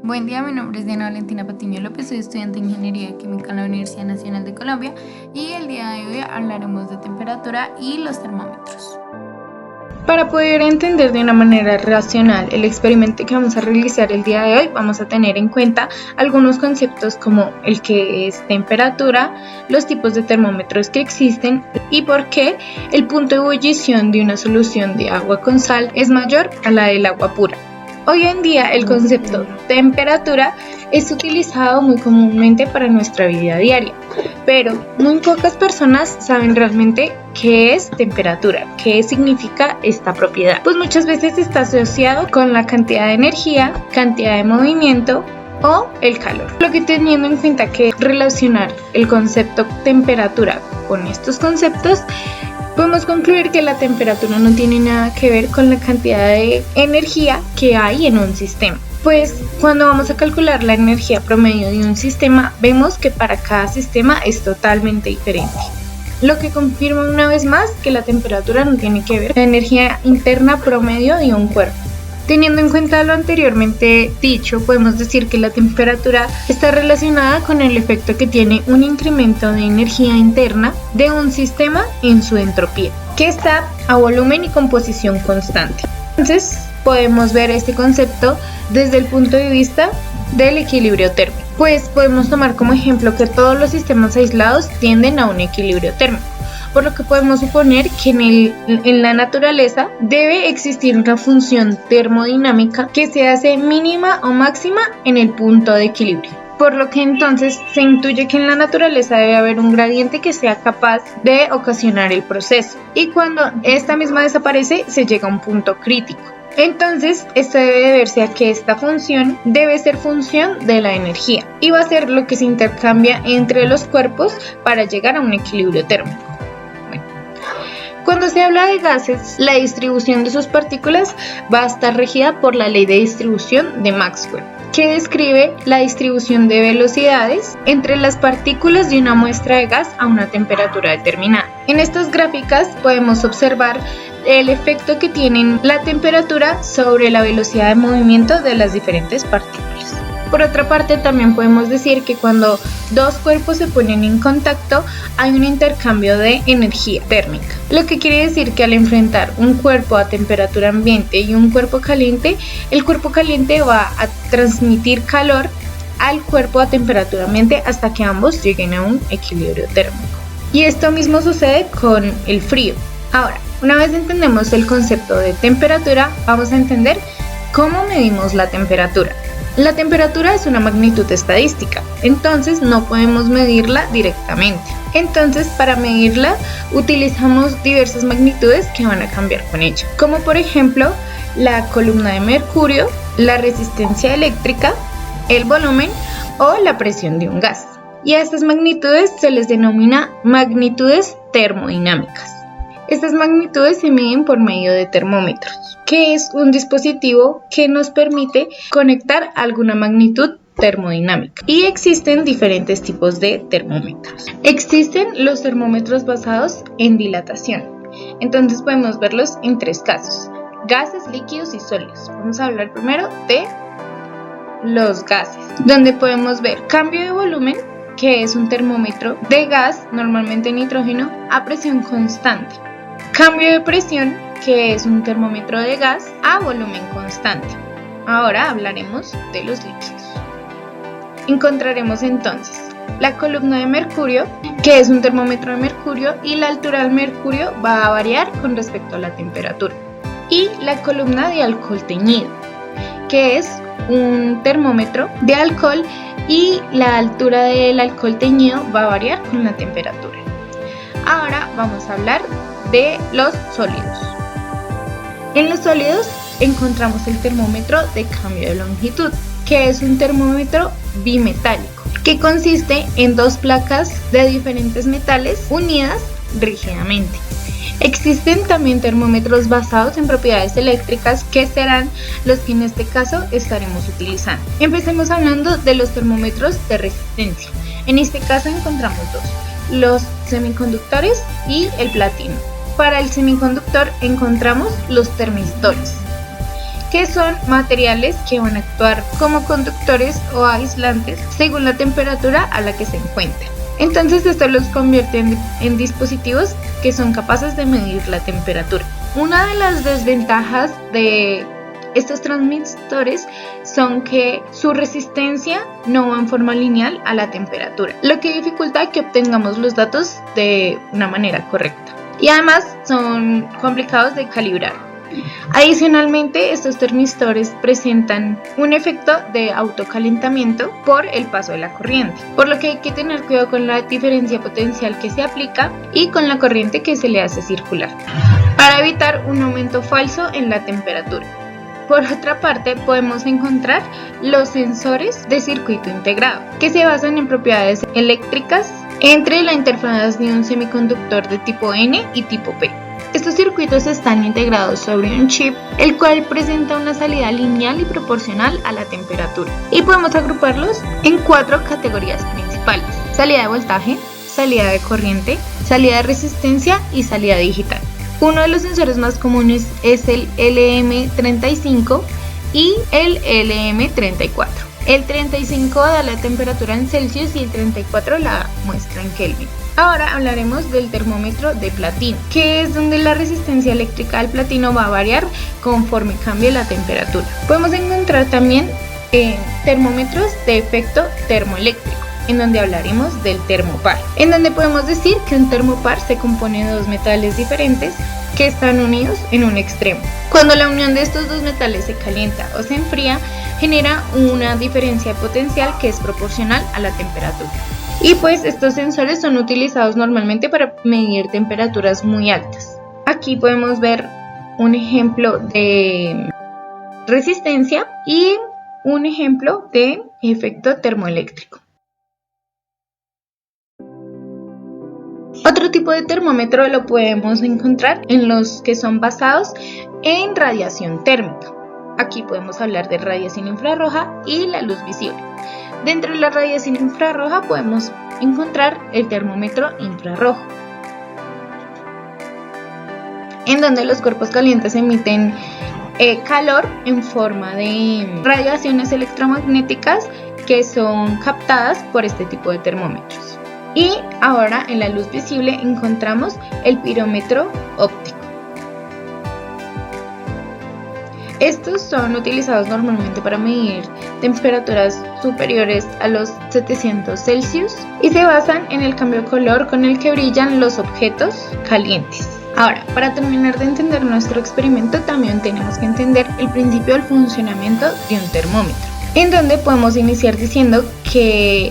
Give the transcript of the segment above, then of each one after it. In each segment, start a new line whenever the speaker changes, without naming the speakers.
Buen día, mi nombre es Diana Valentina Patiño López, soy estudiante de Ingeniería Química en la Universidad Nacional de Colombia y el día de hoy hablaremos de temperatura y los termómetros.
Para poder entender de una manera racional el experimento que vamos a realizar el día de hoy, vamos a tener en cuenta algunos conceptos como el que es temperatura, los tipos de termómetros que existen y por qué el punto de ebullición de una solución de agua con sal es mayor a la del agua pura. Hoy en día el concepto temperatura es utilizado muy comúnmente para nuestra vida diaria, pero muy pocas personas saben realmente qué es temperatura, qué significa esta propiedad. Pues muchas veces está asociado con la cantidad de energía, cantidad de movimiento o el calor. Lo que teniendo en cuenta que relacionar el concepto temperatura con estos conceptos, podemos concluir que la temperatura no tiene nada que ver con la cantidad de energía que hay en un sistema. Pues cuando vamos a calcular la energía promedio de un sistema, vemos que para cada sistema es totalmente diferente. Lo que confirma una vez más que la temperatura no tiene que ver con la energía interna promedio de un cuerpo. Teniendo en cuenta lo anteriormente dicho, podemos decir que la temperatura está relacionada con el efecto que tiene un incremento de energía interna de un sistema en su entropía, que está a volumen y composición constante. Entonces, podemos ver este concepto desde el punto de vista del equilibrio térmico. Pues podemos tomar como ejemplo que todos los sistemas aislados tienden a un equilibrio térmico, por lo que podemos suponer que en la naturaleza debe existir una función termodinámica que se hace mínima o máxima en el punto de equilibrio. Por lo que entonces se intuye que en la naturaleza debe haber un gradiente que sea capaz de ocasionar el proceso. Y cuando esta misma desaparece, se llega a un punto crítico. Entonces, esto debe deberse a que esta función debe ser función de la energía y va a ser lo que se intercambia entre los cuerpos para llegar a un equilibrio térmico. Cuando se habla de gases, la distribución de sus partículas va a estar regida por la ley de distribución de Maxwell, que describe la distribución de velocidades entre las partículas de una muestra de gas a una temperatura determinada. En estas gráficas podemos observar el efecto que tiene la temperatura sobre la velocidad de movimiento de las diferentes partículas. Por otra parte, también podemos decir que cuando dos cuerpos se ponen en contacto hay un intercambio de energía térmica, lo que quiere decir que al enfrentar un cuerpo a temperatura ambiente y un cuerpo caliente, el cuerpo caliente va a transmitir calor al cuerpo a temperatura ambiente hasta que ambos lleguen a un equilibrio térmico. Y esto mismo sucede con el frío. Ahora, una vez entendemos el concepto de temperatura, vamos a entender cómo medimos la temperatura. La temperatura es una magnitud estadística, entonces no podemos medirla directamente. Entonces, para medirla, utilizamos diversas magnitudes que van a cambiar con ella, como por ejemplo la columna de mercurio, la resistencia eléctrica, el volumen o la presión de un gas. Y a estas magnitudes se les denomina magnitudes termodinámicas. Estas magnitudes se miden por medio de termómetros, que es un dispositivo que nos permite conectar alguna magnitud termodinámica. Y existen diferentes tipos de termómetros. Existen los termómetros basados en dilatación. Entonces podemos verlos en tres casos: gases, líquidos y sólidos. Vamos a hablar primero de los gases, donde podemos ver cambio de volumen, que es un termómetro de gas, normalmente nitrógeno, a presión constante. Cambio de presión, que es un termómetro de gas a volumen constante. Ahora hablaremos de los líquidos. Encontraremos entonces la columna de mercurio, que es un termómetro de mercurio y la altura del mercurio va a variar con respecto a la temperatura. Y la columna de alcohol teñido, que es un termómetro de alcohol y la altura del alcohol teñido va a variar con la temperatura. Ahora vamos a hablar de los sólidos. En los sólidos encontramos el termómetro de cambio de longitud, que es un termómetro bimetálico, que consiste en dos placas de diferentes metales unidas rígidamente. Existen también termómetros basados en propiedades eléctricas, que serán los que en este caso estaremos utilizando. Empecemos hablando de los termómetros de resistencia. En este caso encontramos dos: los semiconductores y el platino. Para el semiconductor encontramos los termistores. que son materiales que van a actuar como conductores o aislantes según la temperatura a la que se encuentren. Entonces esto los convierte en dispositivos que son capaces de medir la temperatura. Una de las desventajas de estos transmisores son que su resistencia no va en forma lineal a la temperatura, lo que dificulta que obtengamos los datos de una manera correcta. Y además son complicados de calibrar. Adicionalmente, estos termistores presentan un efecto de autocalentamiento por el paso de la corriente, por lo que hay que tener cuidado con la diferencia potencial que se aplica y con la corriente que se le hace circular, para evitar un aumento falso en la temperatura. Por otra parte, podemos encontrar los sensores de circuito integrado, que se basan en propiedades eléctricas entre la interfaz de un semiconductor de tipo N y tipo P. Estos circuitos están integrados sobre un chip, el cual presenta una salida lineal y proporcional a la temperatura. Y podemos agruparlos en 4 categorías principales: salida de voltaje, salida de corriente, salida de resistencia y salida digital. Uno de los sensores más comunes es el LM35 y el LM34. El 35 da la temperatura en Celsius y el 34 la muestra en Kelvin. Ahora hablaremos del termómetro de platino, que es donde la resistencia eléctrica del platino va a variar conforme cambie la temperatura. Podemos encontrar también termómetros de efecto termoeléctrico, en donde hablaremos del termopar, en donde podemos decir que un termopar se compone de 2 metales diferentes que están unidos en un extremo. Cuando la unión de estos 2 metales se calienta o se enfría, genera una diferencia potencial que es proporcional a la temperatura. Y pues estos sensores son utilizados normalmente para medir temperaturas muy altas. Aquí podemos ver un ejemplo de resistencia y un ejemplo de efecto termoeléctrico. Otro tipo de termómetro lo podemos encontrar en los que son basados en radiación térmica. Aquí podemos hablar de radiación infrarroja y la luz visible. Dentro de la radiación infrarroja podemos encontrar el termómetro infrarrojo, en donde los cuerpos calientes emiten calor en forma de radiaciones electromagnéticas que son captadas por este tipo de termómetros. Y ahora en la luz visible encontramos el pirómetro óptico. Estos son utilizados normalmente para medir temperaturas superiores a los 700 Celsius y se basan en el cambio de color con el que brillan los objetos calientes. Ahora, para terminar de entender nuestro experimento, también tenemos que entender el principio del funcionamiento de un termómetro, en donde podemos iniciar diciendo que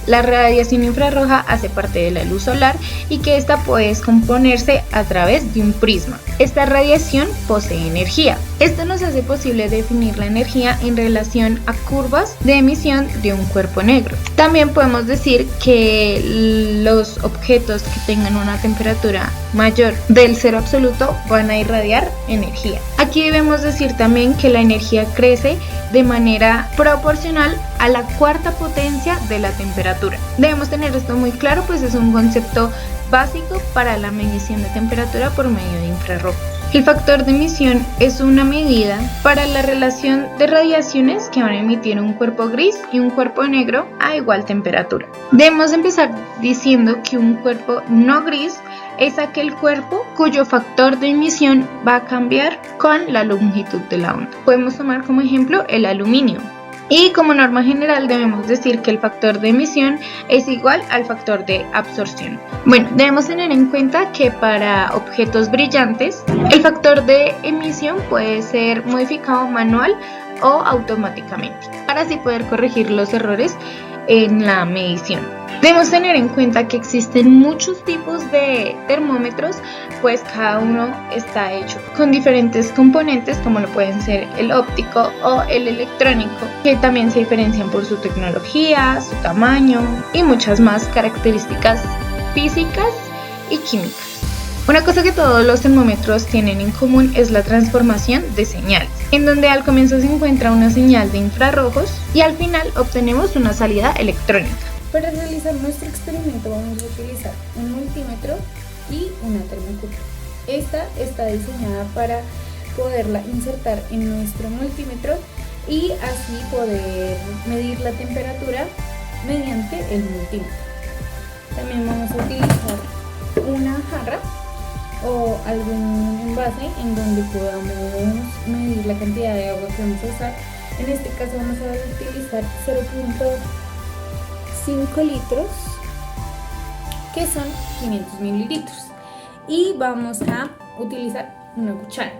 la radiación infrarroja hace parte de la luz solar y que esta puede descomponerse a través de un prisma. Esta radiación posee energía. Esto nos hace posible definir la energía en relación a curvas de emisión de un cuerpo negro. También podemos decir que los objetos que tengan una temperatura mayor del cero absoluto van a irradiar energía. Aquí debemos decir también que la energía crece de manera proporcional a la cuarta potencia de la temperatura. Debemos tener esto muy claro, pues es un concepto básico para la medición de temperatura por medio de infrarrojo. El factor de emisión es una medida para la relación de radiaciones que van a emitir un cuerpo gris y un cuerpo negro a igual temperatura. Debemos empezar diciendo que un cuerpo no gris es aquel cuerpo cuyo factor de emisión va a cambiar con la longitud de la onda. Podemos tomar como ejemplo el aluminio. Y como norma general debemos decir que el factor de emisión es igual al factor de absorción. Bueno, debemos tener en cuenta que para objetos brillantes el factor de emisión puede ser modificado manual o automáticamente para así poder corregir los errores en la medición. Debemos tener en cuenta que existen muchos tipos de termómetros, pues cada uno está hecho con diferentes componentes, como lo pueden ser el óptico o el electrónico, que también se diferencian por su tecnología, su tamaño y muchas más características físicas y químicas. Una cosa que todos los termómetros tienen en común es la transformación de señales, en donde al comienzo se encuentra una señal de infrarrojos y al final obtenemos una salida electrónica.
Para realizar nuestro experimento vamos a utilizar un multímetro y una termocupla. Esta está diseñada para poderla insertar en nuestro multímetro y así poder medir la temperatura mediante el multímetro. También vamos a utilizar una jarra o algún envase en donde podamos medir la cantidad de agua que vamos a usar. En este caso vamos a utilizar 0.5 litros, que son 500 mililitros, y vamos a utilizar una cuchara.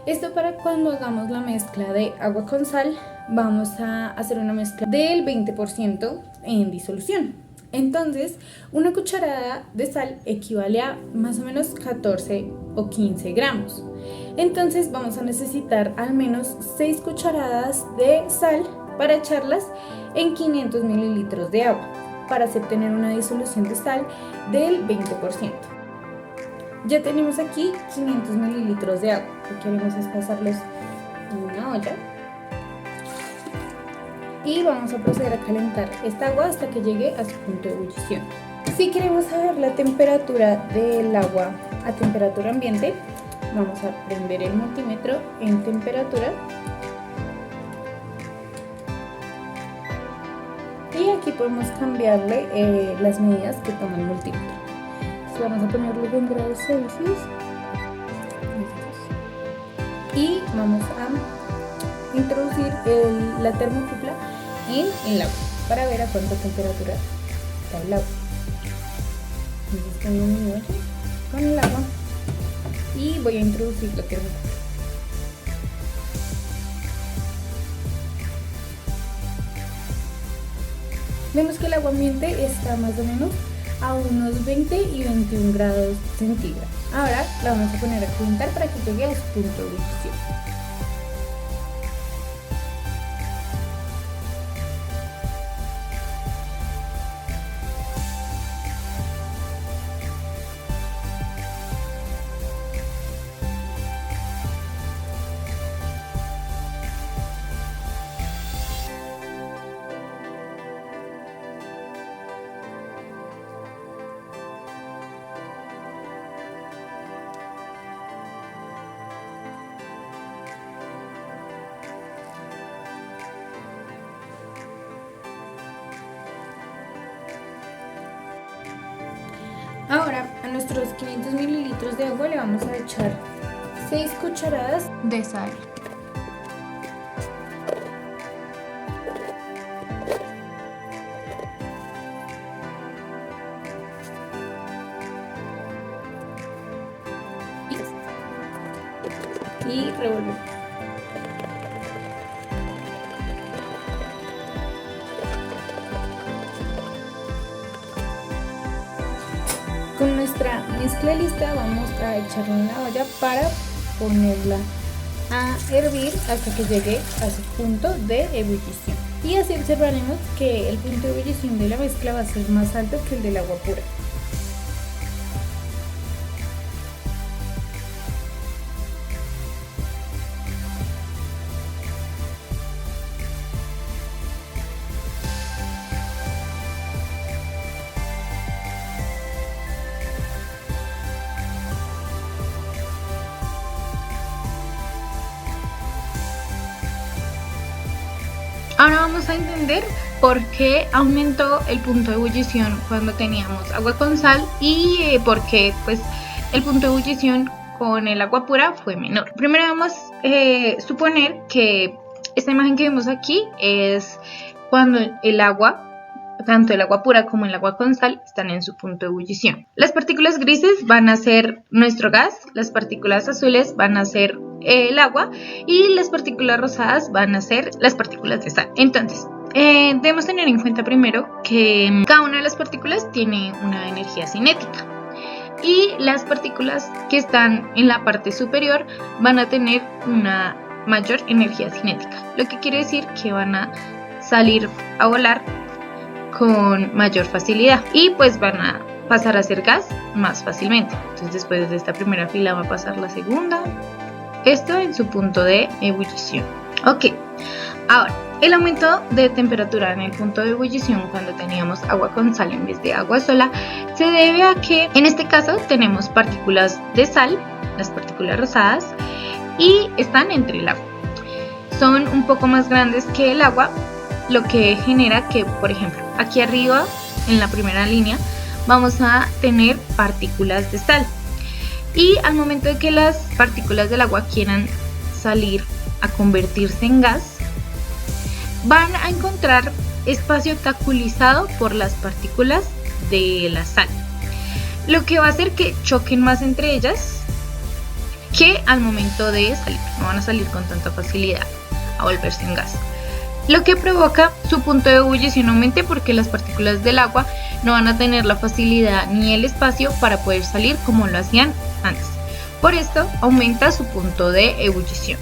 Esto para cuando hagamos la mezcla de agua con sal, vamos a hacer una mezcla del 20% en disolución. Entonces, una cucharada de sal equivale a más o menos 14 o 15 gramos. Entonces, vamos a necesitar al menos 6 cucharadas de sal para echarlas en 500 mililitros de agua, para así obtener una disolución de sal del 20%. Ya tenemos aquí 500 mililitros de agua. Lo que haremos es pasarlos en una olla. Y vamos a proceder a calentar esta agua hasta que llegue a su punto de ebullición. Si queremos saber la temperatura del agua a temperatura ambiente, vamos a prender el multímetro en temperatura. Y aquí podemos cambiarle las medidas que toma el multímetro. Entonces vamos a ponerlo en grados Celsius. Y vamos a introducir la termocupla en el agua para ver a cuánta temperatura está el agua. Entonces tengo mi olla con el agua y voy a introducir la termocupla. Vemos que el agua ambiente está más o menos a unos 20 y 21 grados centígrados. Ahora la vamos a poner a calentar para que llegue a su punto de ebullición. Ahora a nuestros 500 mililitros de agua le vamos a echar 6 cucharadas
de sal.
y revolvemos. Con nuestra mezcla lista vamos a echarla en la olla para ponerla a hervir hasta que llegue a su punto de ebullición. Y así observaremos que el punto de ebullición de la mezcla va a ser más alto que el del agua pura.
Ahora vamos a entender por qué aumentó el punto de ebullición cuando teníamos agua con sal y por qué pues, el punto de ebullición con el agua pura fue menor. Primero vamos a suponer que esta imagen que vemos aquí es cuando el agua, tanto el agua pura como el agua con sal, están en su punto de ebullición. Las partículas grises van a ser nuestro gas, las partículas azules van a ser el agua y las partículas rosadas van a ser las partículas de sal. Entonces, debemos tener en cuenta primero que cada una de las partículas tiene una energía cinética y las partículas que están en la parte superior van a tener una mayor energía cinética, lo que quiere decir que van a salir a volar con mayor facilidad y pues van a pasar a ser gas más fácilmente. Entonces después de esta primera fila va a pasar la segunda, esto en su punto de ebullición. Ok, ahora el aumento de temperatura en el punto de ebullición cuando teníamos agua con sal en vez de agua sola se debe a que en este caso tenemos partículas de sal, las partículas rosadas, y están entre el agua. Son un poco más grandes que el agua, lo que genera que, por ejemplo, aquí arriba en la primera línea vamos a tener partículas de sal, y al momento de que las partículas del agua quieran salir a convertirse en gas, van a encontrar espacio obstaculizado por las partículas de la sal, lo que va a hacer que choquen más entre ellas que al momento de salir. No van a salir con tanta facilidad a volverse en gas, lo que provoca su punto de ebullición aumente, porque las partículas del agua no van a tener la facilidad ni el espacio para poder salir como lo hacían antes. Por esto aumenta su punto de ebullición.